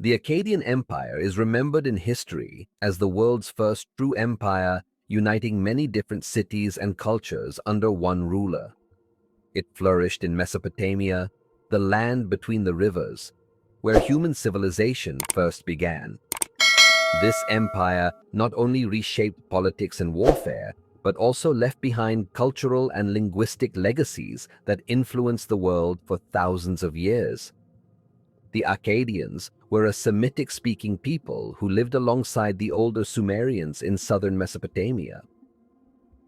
The Akkadian Empire is remembered in history as the world's first true empire, uniting many different cities and cultures under one ruler. It flourished in Mesopotamia, the land between the rivers, where human civilization first began. This empire not only reshaped politics and warfare, but also left behind cultural and linguistic legacies that influenced the world for thousands of years. The Akkadians were a Semitic-speaking people who lived alongside the older Sumerians in southern Mesopotamia.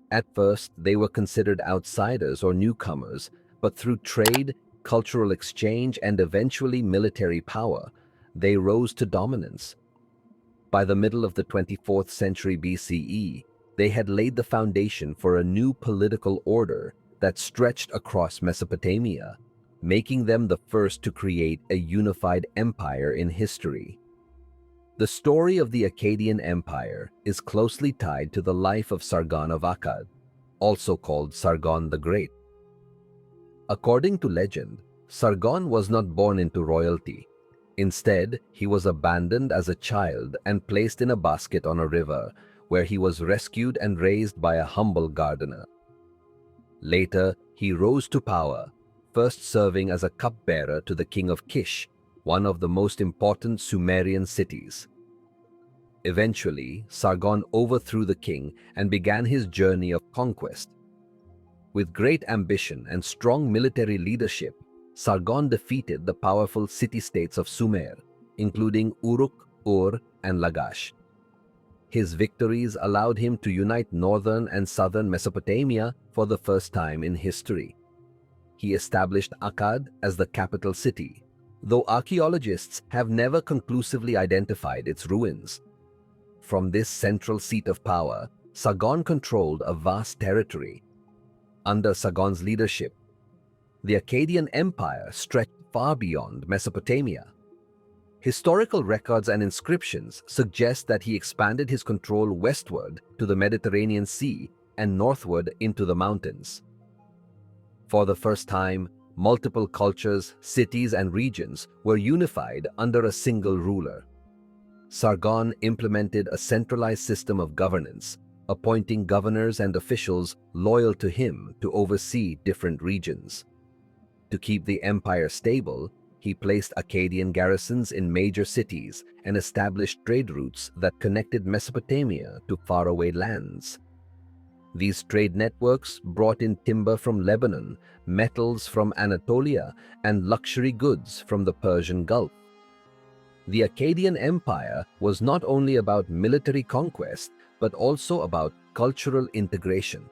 At first, they were considered outsiders or newcomers, but through trade, cultural exchange, and eventually military power, they rose to dominance. By the middle of the 24th century BCE, they had laid the foundation for a new political order that stretched across Mesopotamia, making them the first to create a unified empire in history. The story of the Akkadian Empire is closely tied to the life of Sargon of Akkad, also called Sargon the Great. According to legend, Sargon was not born into royalty. Instead, he was abandoned as a child and placed in a basket on a river, where he was rescued and raised by a humble gardener. Later, he rose to power, first serving as a cupbearer to the king of Kish, one of the most important Sumerian cities. Eventually, Sargon overthrew the king and began his journey of conquest. With great ambition and strong military leadership, Sargon defeated the powerful city-states of Sumer, including Uruk, Ur, and Lagash. His victories allowed him to unite northern and southern Mesopotamia for the first time in history. He established Akkad as the capital city, though archaeologists have never conclusively identified its ruins. From this central seat of power, Sargon controlled a vast territory. Under Sargon's leadership, the Akkadian Empire stretched far beyond Mesopotamia. Historical records and inscriptions suggest that he expanded his control westward to the Mediterranean Sea and northward into the mountains. For the first time, multiple cultures, cities, and regions were unified under a single ruler. Sargon implemented a centralized system of governance, appointing governors and officials loyal to him to oversee different regions. To keep the empire stable, he placed Akkadian garrisons in major cities and established trade routes that connected Mesopotamia to faraway lands. These trade networks brought in timber from Lebanon, metals from Anatolia, and luxury goods from the Persian Gulf. The Akkadian Empire was not only about military conquest, but also about cultural integration.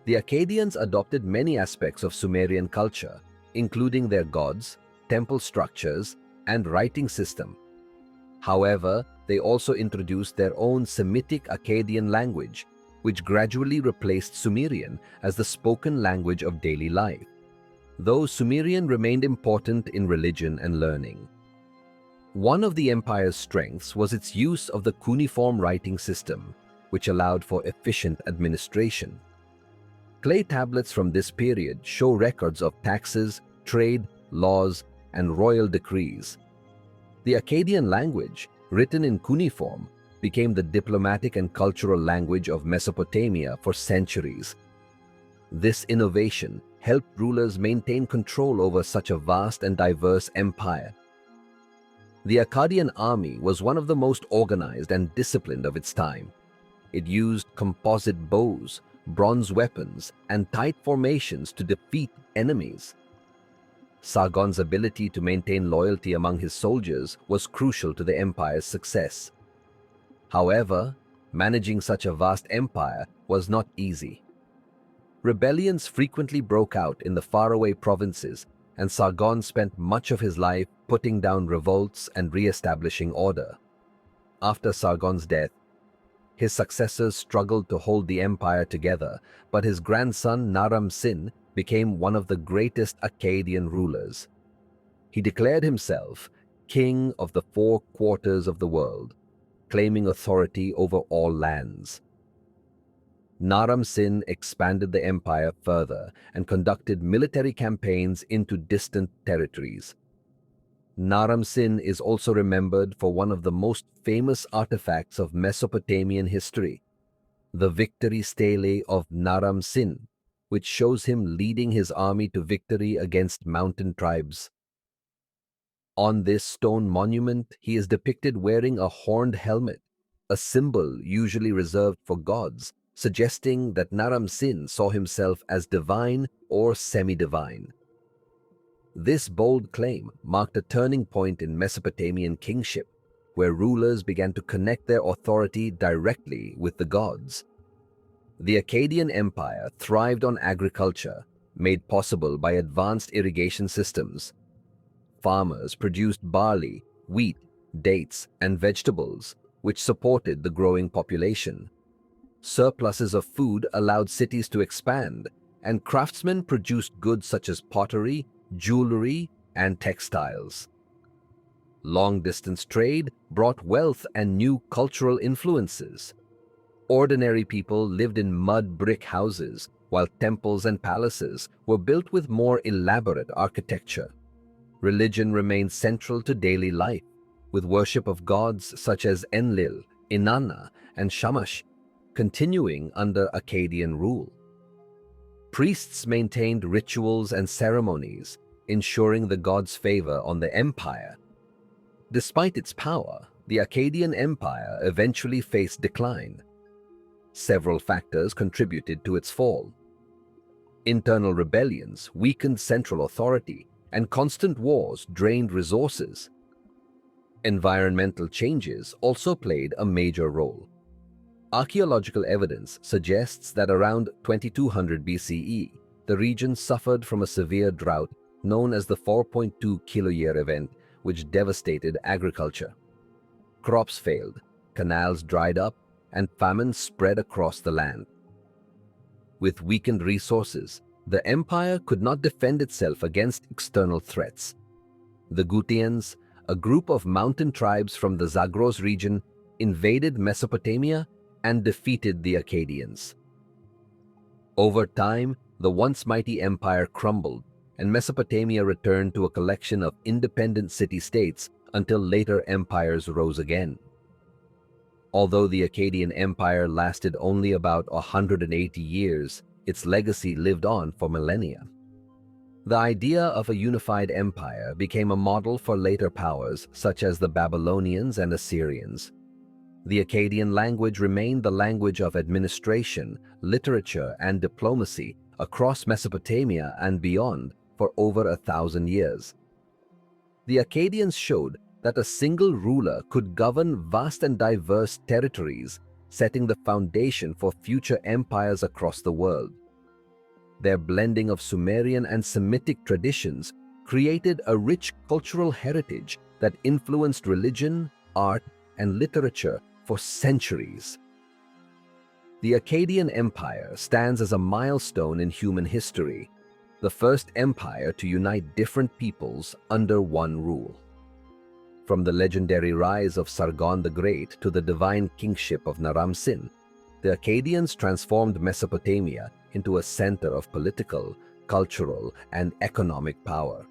The Akkadians adopted many aspects of Sumerian culture, including their gods, temple structures, and writing system. However, they also introduced their own Semitic Akkadian language, which gradually replaced Sumerian as the spoken language of daily life, though Sumerian remained important in religion and learning. One of the empire's strengths was its use of the cuneiform writing system, which allowed for efficient administration. Clay tablets from this period show records of taxes, trade, laws, and royal decrees. The Akkadian language, written in cuneiform, became the diplomatic and cultural language of Mesopotamia for centuries. This innovation helped rulers maintain control over such a vast and diverse empire. The Akkadian army was one of the most organized and disciplined of its time. It used composite bows, bronze weapons, and tight formations to defeat enemies. Sargon's ability to maintain loyalty among his soldiers was crucial to the empire's success. However, managing such a vast empire was not easy. Rebellions frequently broke out in the faraway provinces, and Sargon spent much of his life putting down revolts and re-establishing order. After Sargon's death, his successors struggled to hold the empire together, but his grandson Naram-Sin became one of the greatest Akkadian rulers. He declared himself king of the 4 quarters of the world, claiming authority over all lands. Naram-Sin expanded the empire further and conducted military campaigns into distant territories. Naram-Sin is also remembered for one of the most famous artifacts of Mesopotamian history, the victory stele of Naram-Sin, which shows him leading his army to victory against mountain tribes. On this stone monument, he is depicted wearing a horned helmet, a symbol usually reserved for gods, suggesting that Naram-Sin saw himself as divine or semi-divine. This bold claim marked a turning point in Mesopotamian kingship, where rulers began to connect their authority directly with the gods. The Akkadian Empire thrived on agriculture, made possible by advanced irrigation systems. Farmers produced barley, wheat, dates, and vegetables, which supported the growing population. Surpluses of food allowed cities to expand, and craftsmen produced goods such as pottery, jewelry, and textiles. Long-distance trade brought wealth and new cultural influences. Ordinary people lived in mud brick houses, while temples and palaces were built with more elaborate architecture. Religion remained central to daily life, with worship of gods such as Enlil, Inanna, and Shamash continuing under Akkadian rule. Priests maintained rituals and ceremonies, ensuring the gods' favor on the empire. Despite its power, the Akkadian Empire eventually faced decline. Several factors contributed to its fall. Internal rebellions weakened central authority, and constant wars drained resources. Environmental changes also played a major role. Archaeological evidence suggests that around 2200 BCE, the region suffered from a severe drought known as the 4.2 kiloyear event, which devastated agriculture. Crops failed, canals dried up, and famine spread across the land. With weakened resources, the empire could not defend itself against external threats. The Gutians, a group of mountain tribes from the Zagros region, invaded Mesopotamia and defeated the Akkadians. Over time, the once mighty empire crumbled, and Mesopotamia returned to a collection of independent city-states until later empires rose again. Although the Akkadian Empire lasted only about 180 years, its legacy lived on for millennia. The idea of a unified empire became a model for later powers such as the Babylonians and Assyrians. The Akkadian language remained the language of administration, literature, and diplomacy across Mesopotamia and beyond for over 1,000 years. The Akkadians showed that a single ruler could govern vast and diverse territories, setting the foundation for future empires across the world. Their blending of Sumerian and Semitic traditions created a rich cultural heritage that influenced religion, art, and literature for centuries. The Akkadian Empire stands as a milestone in human history, the first empire to unite different peoples under one rule. From the legendary rise of Sargon the Great to the divine kingship of Naram-Sin, the Akkadians transformed Mesopotamia into a center of political, cultural, and economic power.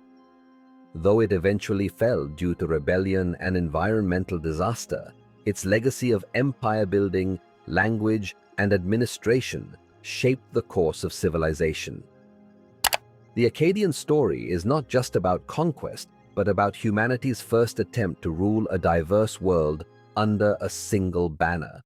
Though it eventually fell due to rebellion and environmental disaster, its legacy of empire building, language, and administration shaped the course of civilization. The Akkadian story is not just about conquest, but about humanity's first attempt to rule a diverse world under a single banner.